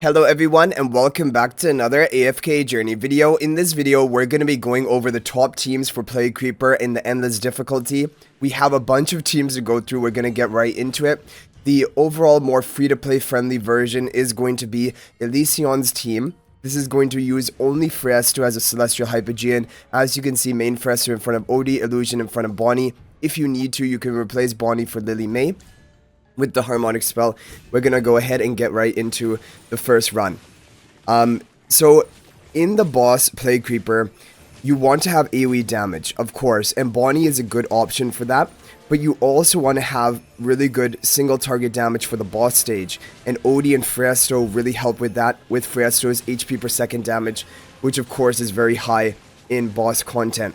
Hello everyone and welcome back to another AFK journey video. In this video, we're going to be going over the top teams for Plague Creeper in the endless difficulty. We have a bunch of teams to go through. We're going to get right into it. The overall more free-to-play friendly version is going to be Elysion's team. This is going to use only Fresto as a Celestial Hypogean. As you can see, main Fresto in front of Odie, Illusion in front of Bonnie. If you need to, you can replace Bonnie for Lily May. With the harmonic spell, we're gonna go ahead and get right into the first run. So in the boss Plague Creeper, you want to have AoE damage, of course, and Bonnie is a good option for that. But you also want to have really good single target damage for the boss stage, and Odie and Fresto really help with that. With Fresto's HP per second damage, which of course is very high in boss content.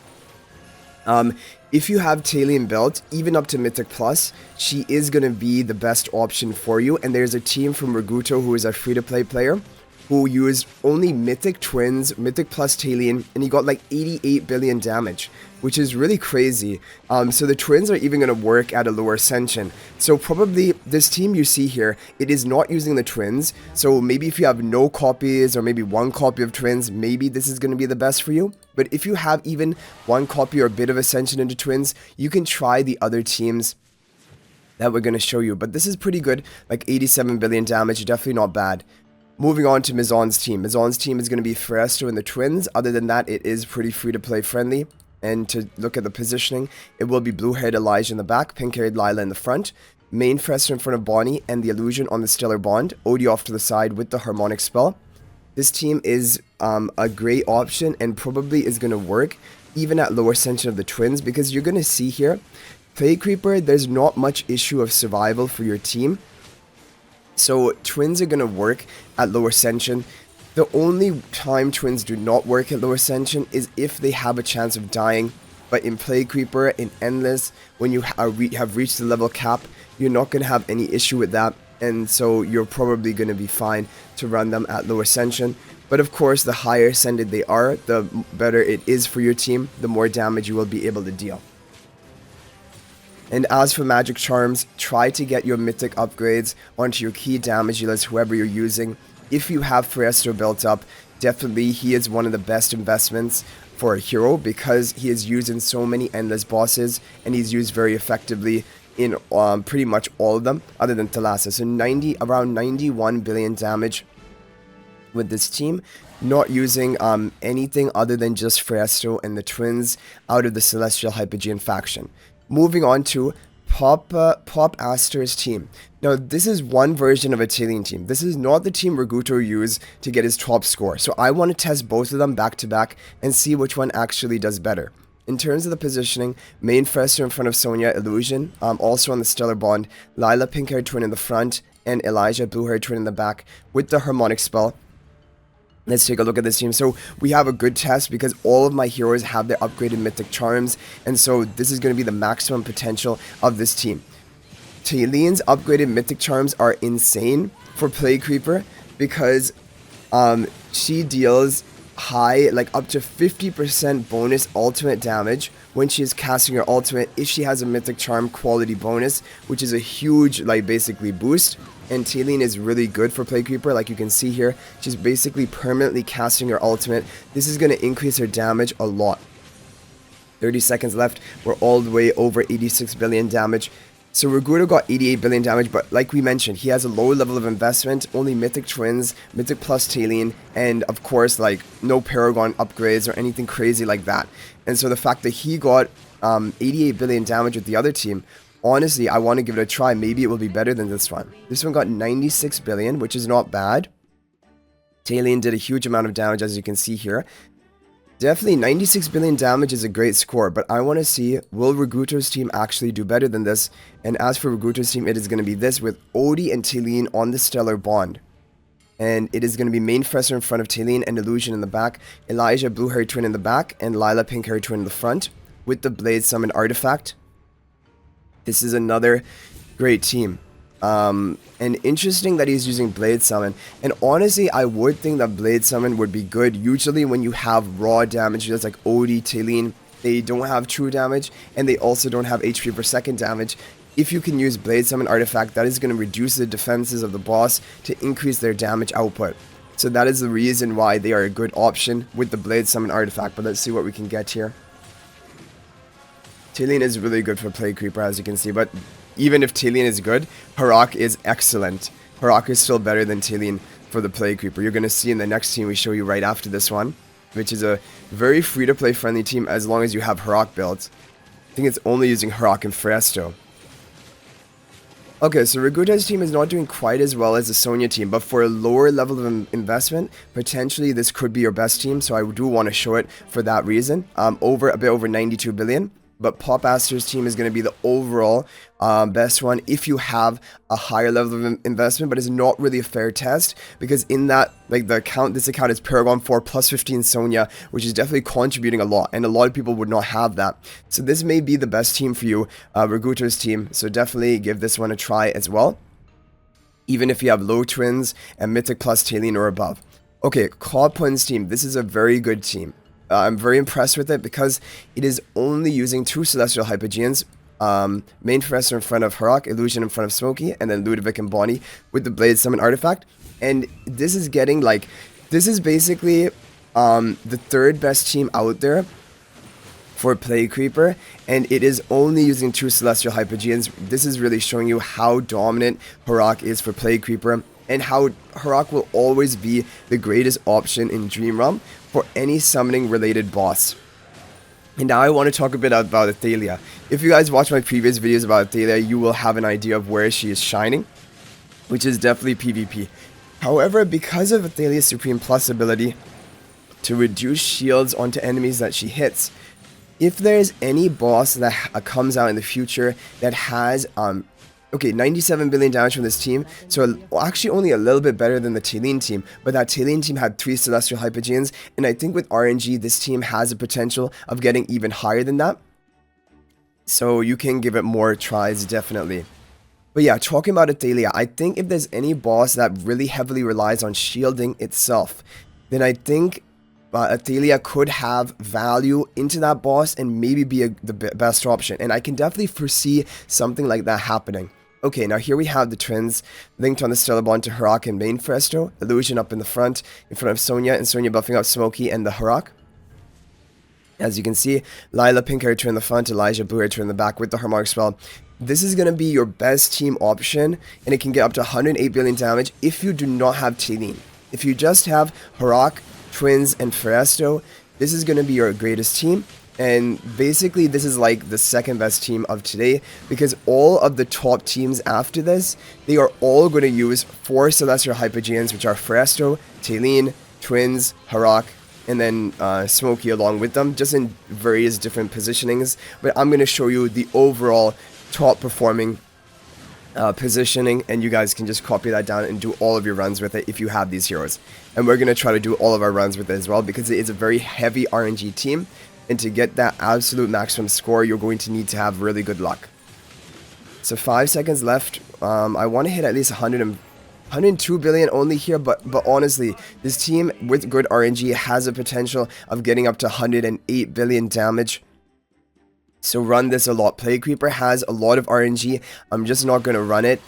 If you have Talene built, even up to Mythic Plus, she is going to be the best option for you. And there's a team from Raguto who is a free-to-play player who used only Mythic Twins, Mythic Plus Talene, and he got like 88 billion damage, which is really crazy. So the Twins are even going to work at a lower ascension. So probably this team you see here, it is not using the Twins. So maybe if you have no copies or maybe one copy of Twins, maybe this is going to be the best for you. But if you have even one copy or a bit of ascension into Twins, you can try the other teams that we're going to show you. But this is pretty good, like 87 billion damage, definitely not bad. Moving on to Mizon's team. Mizon's team is going to be Fresto and the Twins. Other than that, it is pretty free-to-play friendly. And to look at the positioning, it will be blue-haired Elijah in the back, pink-haired Lila in the front, main Fresto in front of Bonnie, and the Illusion on the Stellar Bond, Odie off to the side with the harmonic spell. This team is a great option and probably is going to work even at lower ascension of the Twins, because you're going to see here, Plague Creeper, there's not much issue of survival for your team. So Twins are going to work at lower ascension. The only time Twins do not work at lower ascension is if they have a chance of dying. But in Plague Creeper, in Endless, when you have reached the level cap, you're not going to have any issue with that. And so you're probably going to be fine to run them at lower ascension. But of course, the higher ascended they are, the better it is for your team, the more damage you will be able to deal. And as for magic charms, try to get your mythic upgrades onto your key damage dealers, whoever you're using. If you have Fresto built up, definitely he is one of the best investments for a hero, because he is used in so many endless bosses and he's used very effectively in pretty much all of them other than Thalassa. So around 91 billion damage with this team, not using anything other than just Fresto and the Twins out of the Celestial Hypogean faction. Moving on to Pop Aster's team. Now, this is one version of a Talene team. This is not the team Raguto used to get his top score. So I want to test both of them back to back and see which one actually does better. In terms of the positioning, main Fresto in front of Sonya, Illusion, also on the Stellar Bond, Lila pink-haired twin in the front, and Elijah blue-haired twin in the back with the harmonic spell. Let's take a look at this team. So we have a good test because all of my heroes have their upgraded mythic charms, and so this is going to be the maximum potential of this team. Talene's upgraded mythic charms are insane for Plague Creeper because she deals high, like up to 50% bonus ultimate damage when she is casting her ultimate if she has a mythic charm quality bonus, which is a huge, like, basically boost. And Talene is really good for Plague Creeper. Like you can see here, she's basically permanently casting her ultimate. This is going to increase her damage a lot. 30 seconds left. We're all the way over 86 billion damage. So Raguto got 88 billion damage, but like we mentioned, he has a low level of investment, only Mythic Twins, Mythic Plus Talene, and of course, like, no Paragon upgrades or anything crazy like that. And so the fact that he got 88 billion damage with the other team, honestly, I want to give it a try. Maybe it will be better than this one. This one got 96 billion, which is not bad. Talene did a huge amount of damage, as you can see here. Definitely 96 billion damage is a great score, but I want to see, will Raguto's team actually do better than this? And as for Raguto's team, it is going to be this with Odie and Talene on the Stellar Bond. And it is going to be main Fresto in front of Talene and Illusion in the back, Elijah blue-haired twin in the back, and Lila pink-haired twin in the front with the Blade Summon artifact. This is another great team. And interesting that he's using Blade Summon. And honestly, I would think that Blade Summon would be good. Usually when you have raw damage, just like Odie, Talene, they don't have true damage, and they also don't have HP per second damage. if you can use Blade Summon Artifact, that is going to reduce the defenses of the boss to increase their damage output. So that is the reason why they are a good option with the Blade Summon Artifact. But let's see what we can get here. Talene is really good for Plague Creeper, as you can see. But even if Talene is good, Harak is excellent. Harak is still better than Talene for the Plague Creeper. You're going to see in the next team we show you right after this one, which is a very free-to-play friendly team as long as you have Harak built. I think it's only using Harak and Fresto. Okay, so Raguta's team is not doing quite as well as the Sonya team, but for a lower level of investment, potentially this could be your best team, so I do want to show it for that reason. A bit over 92 billion. But Pop Aster's team is going to be the overall best one if you have a higher level of investment, but it's not really a fair test because in that, like this account is Paragon 4 plus 15 Sonya, which is definitely contributing a lot, and a lot of people would not have that. So this may be the best team for you, Raguta's team, so definitely give this one a try as well, even if you have low twins and Mythic plus Talene or above. Okay, Clawpun's team, this is a very good team. I'm very impressed with it because it is only using 2 Celestial Hypogeans, main Professor in front of Harak, Illusion in front of Smokey, and then Ludovic and Bonnie with the Blade Summon Artifact. And this is getting like, this is basically the 3rd best team out there for Plague Creeper, and it is only using 2 Celestial Hypogeans. This is really showing you how dominant Harak is for Plague Creeper, and how Harak will always be the greatest option in Dream Realm for any summoning related boss. And now I want to talk a bit about Athalia. If you guys watch my previous videos about Athalia, you will have an idea of where she is shining, which is definitely PvP. However, because of Athalia's Supreme Plus ability to reduce shields onto enemies that she hits, if there is any boss that comes out in the future that has okay, 97 billion damage from this team, so actually only a little bit better than the Talene team, but that Talene team had 3 Celestial Hypogeans, and I think with RNG, this team has a potential of getting even higher than that. So you can give it more tries, definitely. But yeah, talking about Athalia, I think if there's any boss that really heavily relies on shielding itself, then I think Athalia could have value into that boss and maybe be the best option. And I can definitely foresee something like that happening. Okay, now here we have the twins linked on the Stellar Bond to Harak and main Fresto. Illusion up in the front of Sonya, and Sonya buffing up Smokey and the Harak. As you can see, Lila pink hair turn in the front, Elijah blue hair turn in the back with the Harmonic spell. This is going to be your best team option, and it can get up to 108 billion damage if you do not have Talene. If you just have Harak, Twins, and Fresto, this is going to be your greatest team. And basically this is like the 2nd best team of today, because all of the top teams after this, they are all going to use 4 Celestial Hypogeans, which are Fresto, Talene, Twins, Harak, and then Smokey along with them, just in various different positionings. But I'm going to show you the overall top performing positioning, and you guys can just copy that down and do all of your runs with it if you have these heroes. And we're going to try to do all of our runs with it as well, because it is a very heavy RNG team, and to get that absolute maximum score, you're going to need to have really good luck. So 5 seconds left. I want to hit at least 102 billion only here, but honestly, this team with good RNG has a potential of getting up to 108 billion damage. So run this a lot. Plague Creeper has a lot of RNG. I'm just not going to run it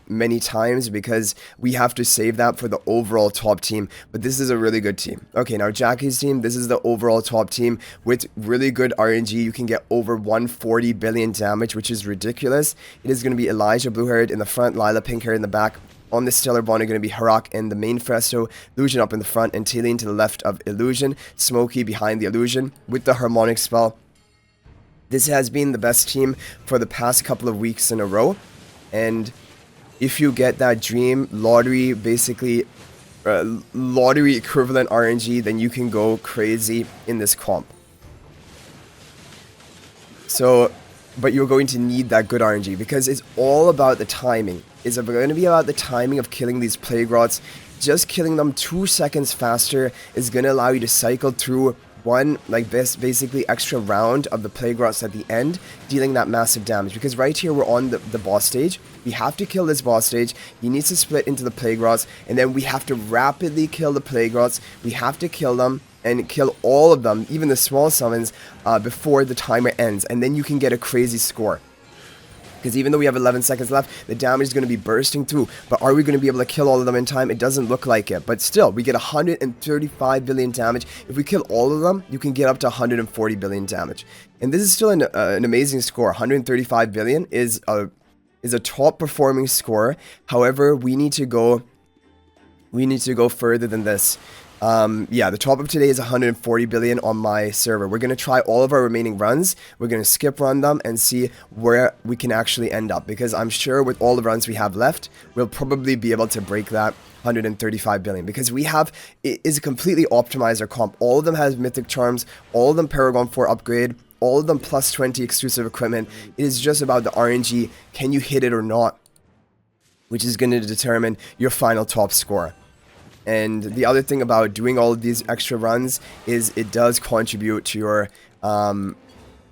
many times because we have to save that for the overall top team. But this is a really good team. Okay, now Jackie's team, this is the overall top team with really good RNG. You can get over 140 billion damage, which is ridiculous. It is going to be Elijah blue-haired in the front, Lila pink-haired in the back. On the Stellar Bond are going to be Harak and the main Fresto, Illusion up in the front, and Talene to the left of Illusion, Smokey behind the Illusion with the Harmonic spell. This has been the best team for the past couple of weeks in a row, and if you get that dream lottery, basically lottery equivalent RNG, then you can go crazy in this comp. So, but you're going to need that good RNG because it's all about the timing. It's going to be about the timing of killing these Plague Rots. Just killing them 2 seconds faster is going to allow you to cycle through one, like this, basically extra round of the Plague Rots at the end, dealing that massive damage. Because right here, we're on the boss stage. We have to kill this boss stage. He needs to split into the Plague Rots, and then we have to rapidly kill the Plague Rots. We have to kill them and kill all of them, even the small summons, before the timer ends. And then you can get a crazy score. Because even though we have 11 seconds left, the damage is going to be bursting through. But are we going to be able to kill all of them in time? It doesn't look like it. But still, we get 135 billion damage. If we kill all of them, you can get up to 140 billion damage. And this is still an amazing score. 135 billion is a top performing score. However, we need to go further than this. Yeah, the top of today is 140 billion on my server. We're going to try all of our remaining runs. We're going to skip run them and see where we can actually end up. Because I'm sure with all the runs we have left, we'll probably be able to break that 135 billion. Because it is a completely optimizer comp. All of them has mythic charms. All of them Paragon 4 upgrade. All of them plus 20 exclusive equipment. It is just about the RNG. Can you hit it or not? Which is going to determine your final top score. And the other thing about doing all of these extra runs is it does contribute to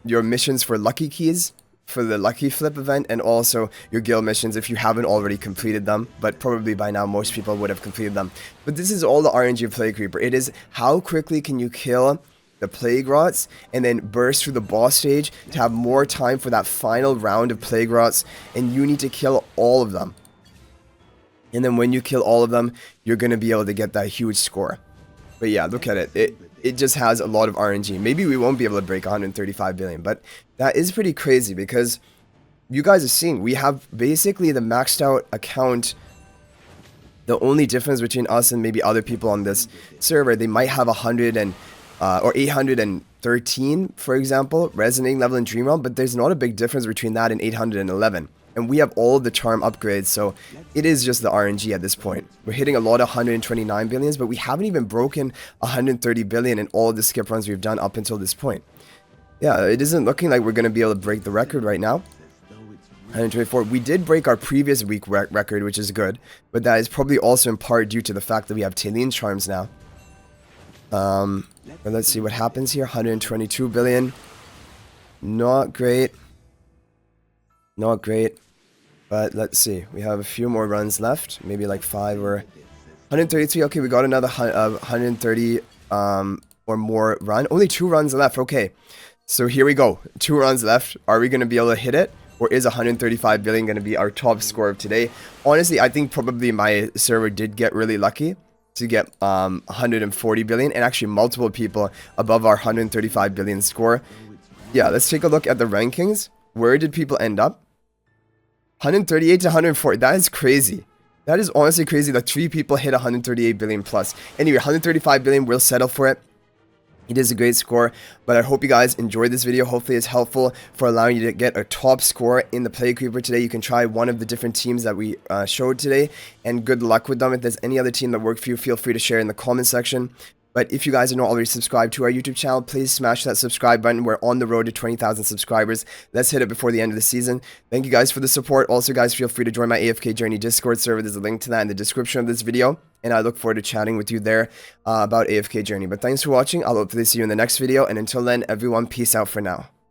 your missions for lucky keys, for the lucky flip event, and also your guild missions if you haven't already completed them. But probably by now most people would have completed them. But this is all the RNG of Plague Reaper. It is how quickly can you kill the Plague Rots and then burst through the boss stage to have more time for that final round of Plague Rots, and you need to kill all of them. And then when you kill all of them, you're going to be able to get that huge score. But yeah, look at it. It just has a lot of RNG. Maybe we won't be able to break 135 billion. But that is pretty crazy because you guys are seeing we have basically the maxed out account. The only difference between us and maybe other people on this server, they might have 100 or 813, for example, resonating level in Dream Realm. But there's not a big difference between that and 811. And we have all the charm upgrades, so it is just the RNG at this point. We're hitting a lot of 129 billions, but we haven't even broken 130 billion in all of the skip runs we've done up until this point. Yeah, it isn't looking like we're going to be able to break the record right now. 124. We did break our previous week record, which is good, but that is probably also in part due to the fact that we have Talene charms now. But let's see what happens here. 122 billion. Not great. Not great, but let's see. We have a few more runs left, maybe like 5 or 133. Okay, we got another 130 or more run. Only 2 runs left. Okay, so here we go. 2 runs left. Are we going to be able to hit it, or is 135 billion going to be our top score of today? Honestly, I think probably my server did get really lucky to get 140 billion, and actually multiple people above our 135 billion score. Yeah, let's take a look at the rankings. Where did people end up? 138 to 140. That is crazy. That is honestly crazy that 3 people hit 138 billion plus. Anyway, 135 billion, we'll settle for it. It is a great score, but I hope you guys enjoyed this video. Hopefully it's helpful for allowing you to get a top score in the Plague Reaper today. You can try one of the different teams that we showed today, and good luck with them. If there's any other team that worked for you, feel free to share in the comment section. But if you guys are not already subscribed to our YouTube channel, please smash that subscribe button. We're on the road to 20,000 subscribers. Let's hit it before the end of the season. Thank you guys for the support. Also, guys, feel free to join my AFK Journey Discord server. There's a link to that in the description of this video. And I look forward to chatting with you there about AFK Journey. But thanks for watching. I'll hopefully see you in the next video. And until then, everyone, peace out for now.